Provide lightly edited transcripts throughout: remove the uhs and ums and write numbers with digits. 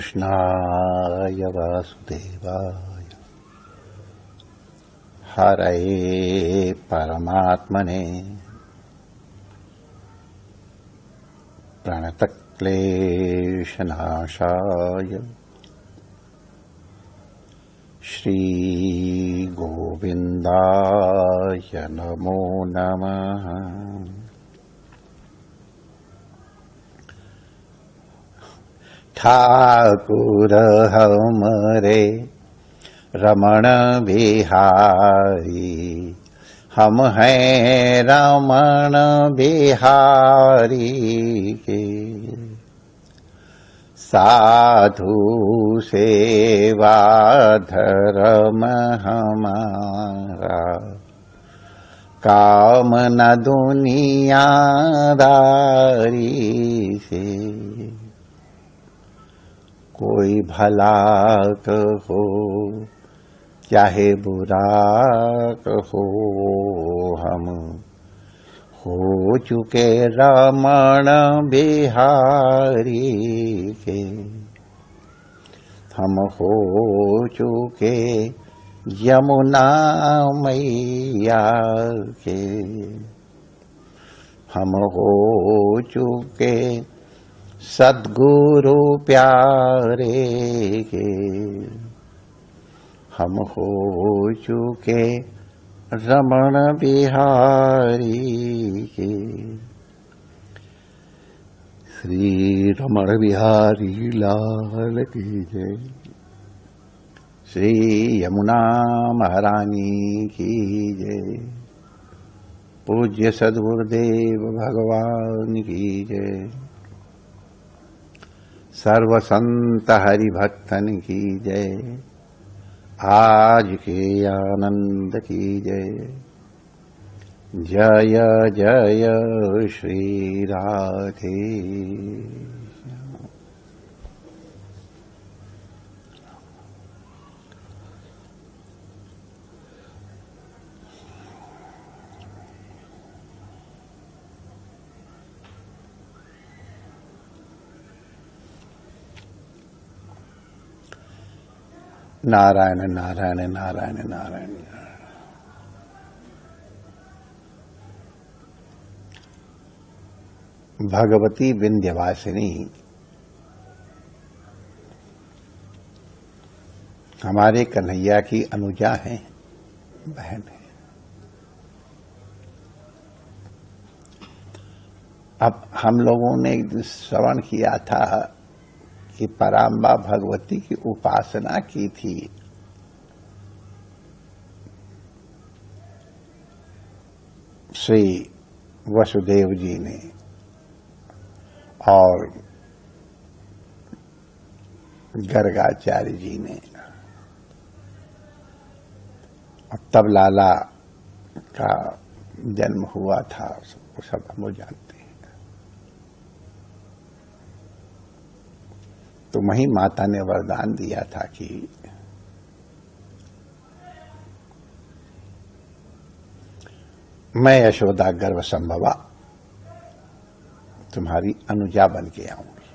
कृष्णाय वासुदेवाय हरये परमात्मने प्रणतक्लेशनाशाय श्रीगोविन्दाय नमो नमः। ठाकुर हमरे रमण बिहारी, हम हैं रमण बिहारी के साधु सेवा धर्म हमारा, काम न दुनियादारी से। कोई भला कहो चाहे बुरा कहो, हम हो चुके रमण बिहारी के, हम हो चुके यमुना मैया के, हम हो चुके सद्गुरु प्यारे के, हम हो चुके रमण बिहारी के। श्री रमण बिहारी लाल की जय, श्री यमुना महारानी की जय, पूज्य सद्गुरुदेव भगवान की जय, सर्व संत हरिभक्तन की जय, आज के आनंद की जय। जय जय श्री राधे। नारायण नारायण नारायण नारायण। भगवती विंध्यवासिनी हमारे कन्हैया की अनुजा हैं, बहन है। अब हम लोगों ने एक दिन श्रवण किया था कि पराम्बा भगवती की उपासना की थी। श्री वसुदेव जी ने और गर्गाचार्य जी ने, और तब लाला का जन्म हुआ था, वो सब हम लोग जानते हैं। तो वही माता ने वरदान दिया था कि मैं यशोदा गर्भ संभवा तुम्हारी अनुजा बन के आऊंगी।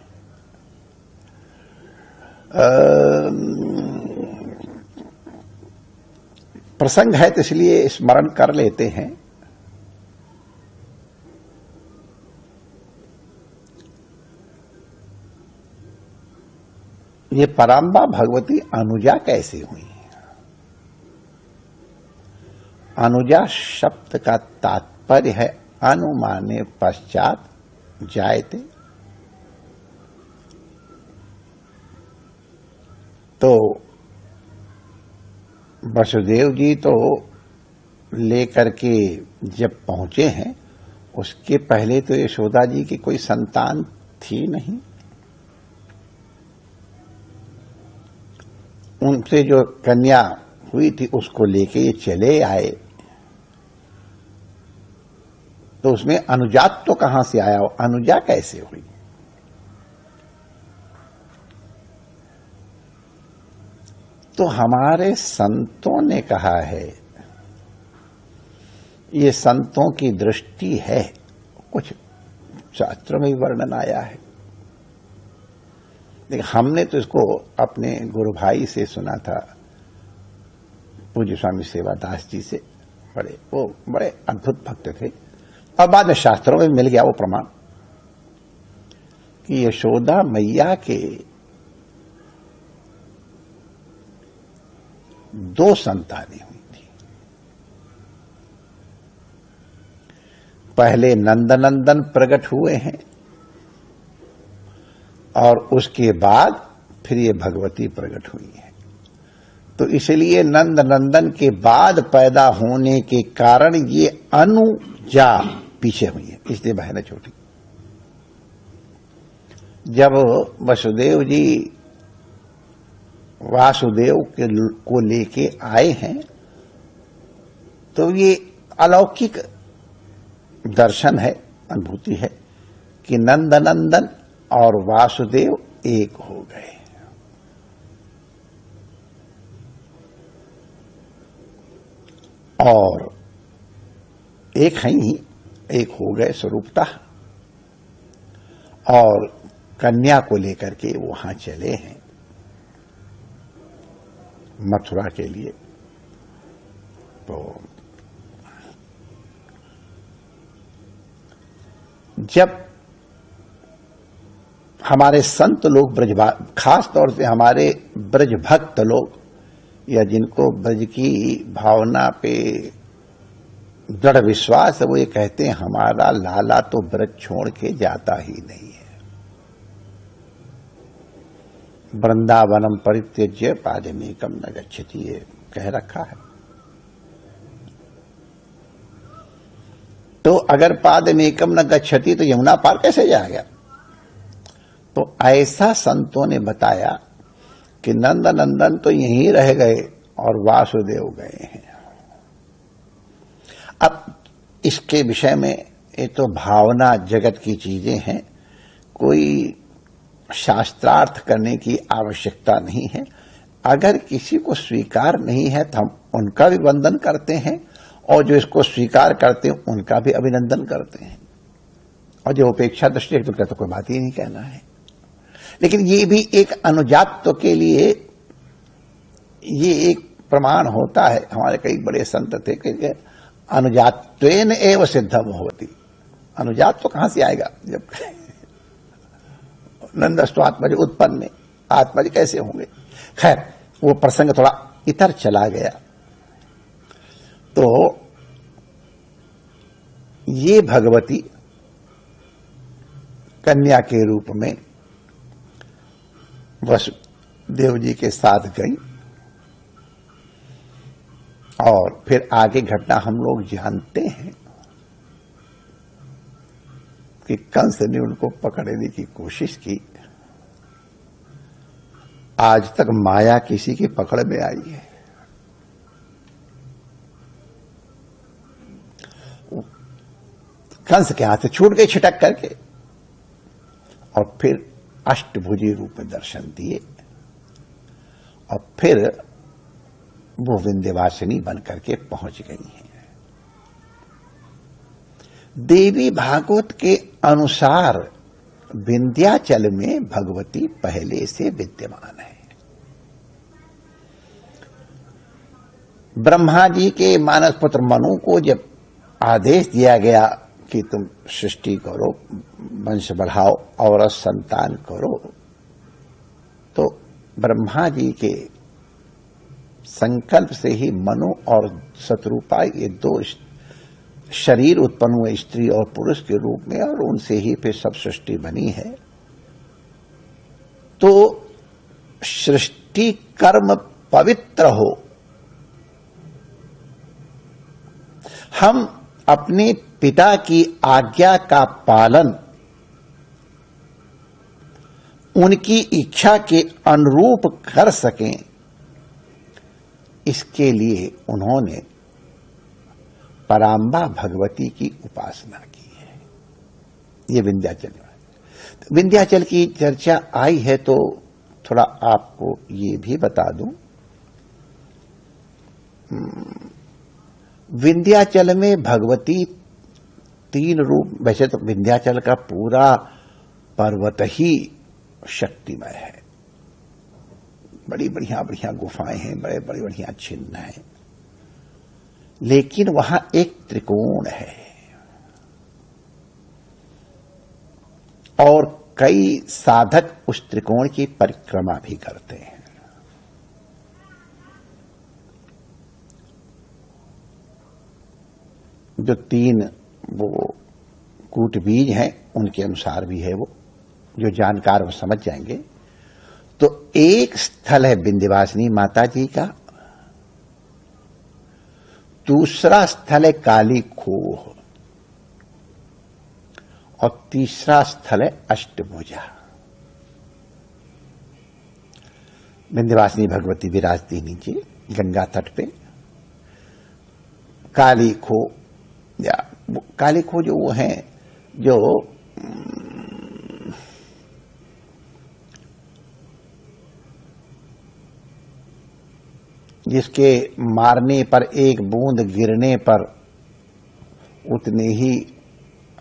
प्रसंग है तो इसलिए स्मरण कर लेते हैं। ये पराम्बा भगवती अनुजा कैसे हुई? अनुजा शब्द का तात्पर्य है अनुमाने पश्चात जायते। तो वसुदेव जी तो लेकर के जब पहुंचे हैं, उसके पहले तो यशोदा जी की कोई संतान थी नहीं। उनसे जो कन्या हुई थी उसको लेके ये चले आए, तो उसमें अनुजात तो कहां से आया, अनुजा कैसे हुई? तो हमारे संतों ने कहा है, ये संतों की दृष्टि है, कुछ शास्त्र में भी वर्णन आया है लेकिन हमने तो इसको अपने गुरु भाई से सुना था, पूज्य स्वामी सेवादास जी से। वो बड़े अद्भुत भक्त थे, और बाद में शास्त्रों में मिल गया वो प्रमाण कि यशोदा मैया के 2 संतानें हुई थी। पहले नंदनंदन प्रकट हुए हैं, और उसके बाद फिर ये भगवती प्रकट हुई है। तो इसलिए नंद नंदन के बाद पैदा होने के कारण ये अनुजा पीछे हुई है, इसलिए बहनें छोटी। जब वसुदेव जी वासुदेव को लेके आए हैं, तो ये अलौकिक दर्शन है, अनुभूति है कि नंदनंदन और वासुदेव एक हो गए। और एक है ही, एक हो गए स्वरूपतः, और कन्या को लेकर के वहां चले हैं मथुरा के लिए। तो जब हमारे संत लोग खास तौर से हमारे ब्रज भक्त लोग, या जिनको ब्रज की भावना पे दृढ़ विश्वास है, वो ये कहते हैं हमारा लाला तो ब्रज छोड़ के जाता ही नहीं है। वृंदावनम परित्यज्य पादमेकम न गच्छति, ये कह रखा है। तो अगर पादमेकम न गच्छति तो यमुना पार कैसे जाएगा? तो ऐसा संतों ने बताया कि नंद नंदन तो यहीं रह गए और वासुदेव गए हैं। अब इसके विषय में ये तो भावना जगत की चीजें हैं, कोई शास्त्रार्थ करने की आवश्यकता नहीं है। अगर किसी को स्वीकार नहीं है तो हम उनका भी वंदन करते हैं, और जो इसको स्वीकार करते हैं उनका भी अभिनंदन करते हैं, और जो उपेक्षा दृष्टि तो कोई बात ही नहीं कहना है। लेकिन ये भी एक अनुजात्व के लिए ये एक प्रमाण होता है। हमारे कई बड़े संत थे कि अनुजात्वेन एव सिद्धम होती। अनुजात्व कहां से आएगा जब नंदस्तु आत्मज उत्पन्न, आत्मज कैसे होंगे? खैर, वो प्रसंग थोड़ा इतर चला गया। तो ये भगवती कन्या के रूप में वसुदेव जी के साथ गई, और फिर आगे घटना हम लोग जानते हैं कि कंस ने उनको पकड़ने की कोशिश की। आज तक माया किसी की पकड़ में आई है। कंस के हाथ से छूट गई छिटक करके, और फिर अष्टभुजी रूप में दर्शन दिए, और फिर वो विंध्यवासिनी बनकर के पहुंच गई हैं। देवी भागवत के अनुसार विंध्याचल में भगवती पहले से विद्यमान है। ब्रह्मा जी के मानस पुत्र मनु को जब आदेश दिया गया कि तुम सृष्टि करो, वंश बढ़ाओ, औरत संतान करो, तो ब्रह्मा जी के संकल्प से ही मनु और शत्रुपा ये 2 शरीर उत्पन्न हुए, स्त्री और पुरुष के रूप में, और उनसे ही फिर सब सृष्टि बनी है। तो सृष्टि कर्म पवित्र हो, हम अपने पिता की आज्ञा का पालन उनकी इच्छा के अनुरूप कर सकें, इसके लिए उन्होंने पराम्बा भगवती की उपासना की है। ये विंध्याचल है। विंध्याचल की चर्चा आई है तो थोड़ा आपको ये भी बता दूं, विंध्याचल में भगवती 3 रूप, वैसे तो विंध्याचल का पूरा पर्वत ही शक्तिमय है। बड़ी बढ़िया बढ़िया गुफाएं हैं, बड़े बड़े बढ़िया चिन्ह हैं, लेकिन वहां एक त्रिकोण है और कई साधक उस त्रिकोण की परिक्रमा भी करते हैं। जो 3 वो कूट बीज हैं उनके अनुसार भी है, वो जो जानकार वो समझ जाएंगे। तो एक स्थल है विंध्यवासिनी माता जी का, दूसरा स्थल है काली खोह और तीसरा स्थल है अष्टभुजा। विंध्यवासिनी भगवती विराजती नीचे गंगा तट पे। काली खो या काली खो जो वो हैं जो जिसके मारने पर एक बूंद गिरने पर उतने ही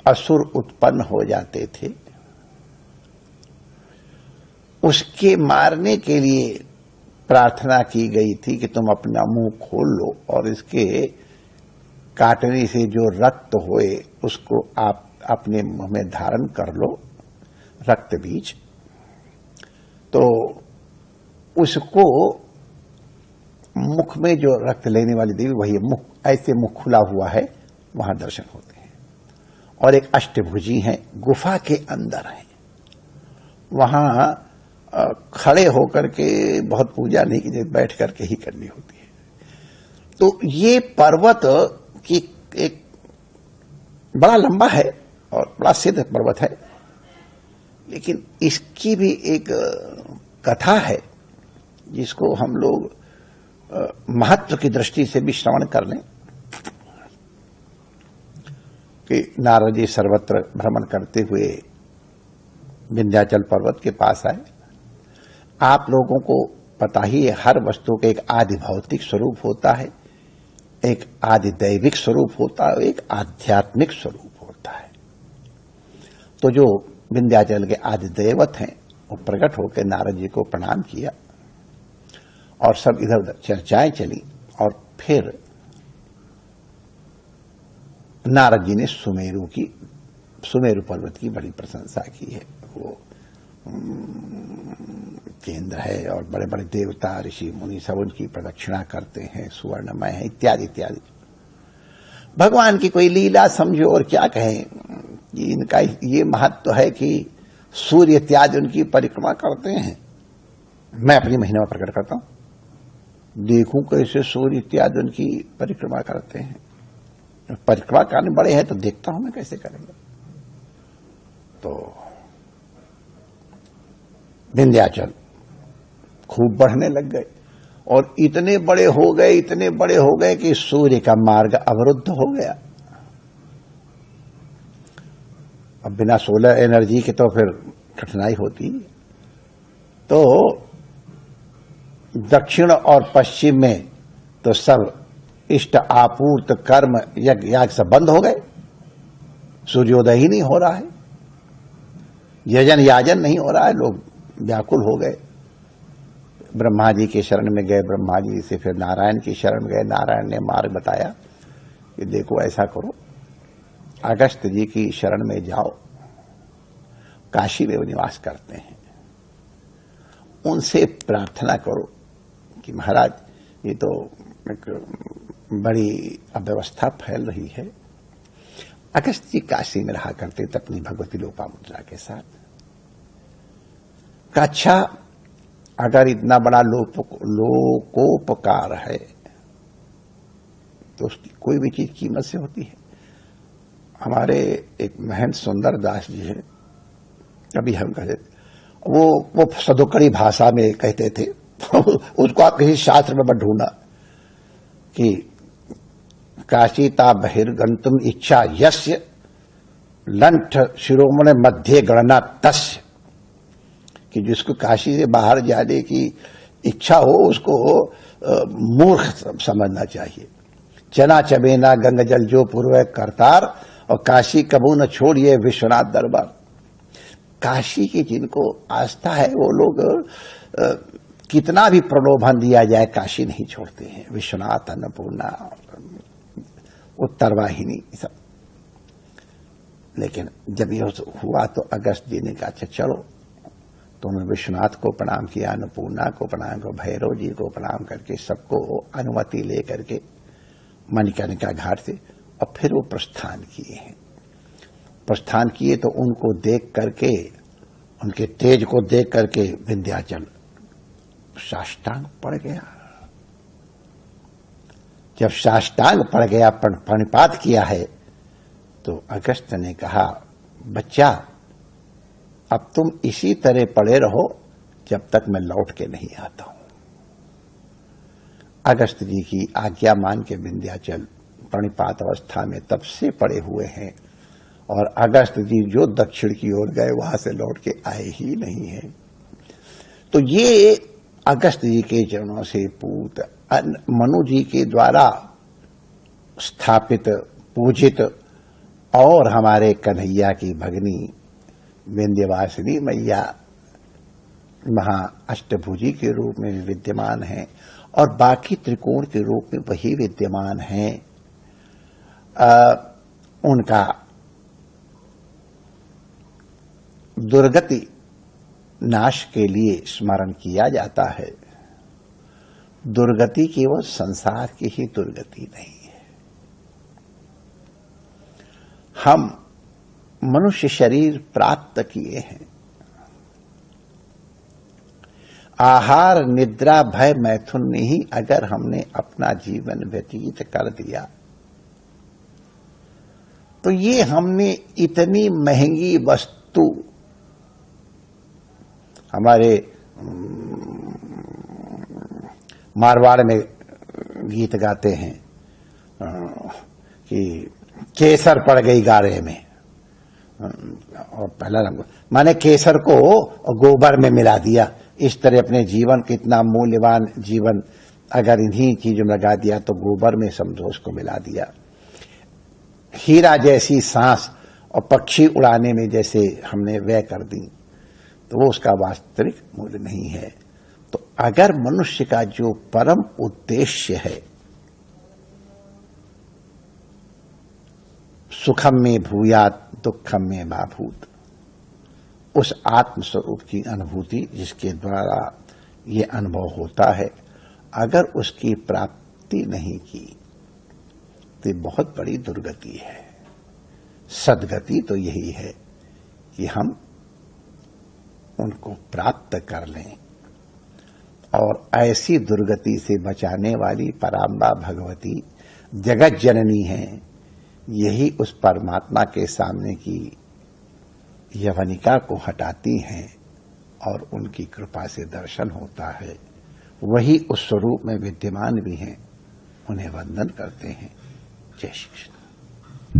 असुर उत्पन्न हो जाते थे, उसके मारने के लिए प्रार्थना की गई थी कि तुम अपना मुंह खोल लो और इसके काटने से जो रक्त होए उसको आप अपने मुंह में धारण कर लो, रक्त बीज। तो उसको मुख में जो रक्त लेने वाली देवी वही मुख, ऐसे मुख खुला हुआ है, वहां दर्शन होते हैं। और एक अष्टभुजी हैं, गुफा के अंदर है, वहां खड़े होकर के बहुत पूजा नहीं की, बैठ करके ही करनी होती है। तो ये पर्वत की एक बड़ा लंबा है और बड़ा सिद्ध पर्वत है, लेकिन इसकी भी एक कथा है जिसको हम लोग महत्व की दृष्टि से भी श्रवण कर लें। कि नारद जी सर्वत्र भ्रमण करते हुए विंध्याचल पर्वत के पास आए। आप लोगों को पता ही है, हर वस्तु के एक आदि भौतिक स्वरूप होता है, एक आदि दैविक स्वरूप होता है, एक आध्यात्मिक स्वरूप होता है। तो जो विंध्याचल के आदि दैवत हैं वो प्रकट होकर नारद जी को प्रणाम किया और सब इधर उधर चर्चाएं चली। और फिर नारद जी ने सुमेरु पर्वत की बड़ी प्रशंसा की है। वो केंद्र है और बड़े बड़े देवता ऋषि मुनि सब उनकी प्रदक्षिणा करते हैं, सुवर्णमय है, इत्यादि इत्यादि। भगवान की कोई लीला समझो और क्या कहें, इनका ये महत्व है कि सूर्य इत्यादि उनकी परिक्रमा करते हैं। मैं अपनी महिमा प्रकट करता हूं, देखूं कैसे सूर्य इत्यादि उनकी परिक्रमा करते हैं। परिक्रमा करने बड़े हैं तो देखता हूं मैं कैसे करेंगे। तो विंध्याचल खूब बढ़ने लग गए और इतने बड़े हो गए कि सूर्य का मार्ग अवरुद्ध हो गया। अब बिना सोलर एनर्जी के तो फिर कठिनाई होती। तो दक्षिण और पश्चिम में तो सब इष्ट आपूर्त कर्म यज्ञ याग सब बंद हो गए, सूर्योदय ही नहीं हो रहा है, यजन याजन नहीं हो रहा है, लोग व्याकुल हो गए। ब्रह्मा जी के शरण में गए, ब्रह्मा जी से फिर नारायण की शरण में गए। नारायण ने मार्ग बताया कि देखो ऐसा करो, अगस्त जी की शरण में जाओ, काशी में वो निवास करते हैं, उनसे प्रार्थना करो कि महाराज ये तो एक बड़ी अव्यवस्था फैल रही है। अगस्त जी काशी में रहा करते थे अपनी भगवती लोपामुद्रा के साथ। अच्छा, अगर इतना बड़ा लोकोपकार है तो उसकी कोई भी चीज कीमत से होती है। हमारे एक महंत सुंदर दास जी है, अभी हम कहते वो सदोकड़ी भाषा में कहते थे उसको आप किसी शास्त्र में मत ढूंढना कि काशीता बहिर्गंतुम इच्छा यस्य लंठ शिरोमणि मध्य गणना तस्य, कि जिसको काशी से बाहर जाने की इच्छा हो उसको मूर्ख समझना चाहिए। चना चबेना गंगा जल जो पूर्व करतार और काशी कबू न छोड़िए विश्वनाथ दरबार। काशी की जिनको आस्था है वो लोग कितना भी प्रलोभन दिया जाए काशी नहीं छोड़ते हैं। विश्वनाथ, अन्नपूर्णा, उत्तरवाहिनी सब। लेकिन जब ये हुआ तो अगस्त जी ने कहा अच्छा चलो, तो उन्होंने विश्वनाथ को प्रणाम किया, अन्नपूर्णा को प्रणाम किया, भैरव जी को प्रणाम करके सबको अनुमति लेकर के मणिकर्णिका घाट से और फिर वो प्रस्थान किए हैं। प्रस्थान किए तो उनको देख करके, उनके तेज को देख करके विंध्याचल साष्टांग पड़ गया। जब साष्टांग पड़ गया, प्रणिपात किया है, तो अगस्त ने कहा बच्चा अब तुम इसी तरह पड़े रहो जब तक मैं लौट के नहीं आता हूं। अगस्त जी की आज्ञा मान के विंध्याचल प्रणिपात अवस्था में तब से पड़े हुए हैं और अगस्त जी जो दक्षिण की ओर गए वहां से लौट के आए ही नहीं है। तो ये अगस्त जी के चरणों से पूत मनु जी के द्वारा स्थापित, पूजित और हमारे कन्हैया की भगनी विंध्यवासिनी मैया महा अष्टभुजी के रूप में विद्यमान है और बाकी त्रिकोण के रूप में वही विद्यमान है। उनका दुर्गति नाश के लिए स्मरण किया जाता है। दुर्गति केवल संसार की ही दुर्गति नहीं है। हम मनुष्य शरीर प्राप्त किए हैं, आहार, निद्रा, भय, मैथुन में ही अगर हमने अपना जीवन व्यतीत कर दिया तो ये हमने इतनी महंगी वस्तु, हमारे मारवाड़ में गीत गाते हैं कि केसर पड़ गई गारे में, और पहला रंग माने केसर को गोबर में मिला दिया। इस तरह अपने जीवन, कितना मूल्यवान जीवन अगर इन्हीं चीजों में लगा दिया तो गोबर में समझो उसको मिला दिया। हीरा जैसी सांस और पक्षी उड़ाने में जैसे हमने व्यय कर दी तो वो उसका वास्तविक मूल्य नहीं है। तो अगर मनुष्य का जो परम उद्देश्य है, सुखम में भूयात दुखम में बाभूत, उस आत्म स्वरूप की अनुभूति जिसके द्वारा ये अनुभव होता है, अगर उसकी प्राप्ति नहीं की तो बहुत बड़ी दुर्गति है। सद्गति तो यही है कि हम उनको प्राप्त कर लें, और ऐसी दुर्गति से बचाने वाली पराम्बा भगवती जगत जननी है। यही उस परमात्मा के सामने की यवनिका को हटाती हैं और उनकी कृपा से दर्शन होता है। वही उस स्वरूप में विद्यमान भी हैं, उन्हें वंदन करते हैं। जय श्री कृष्ण।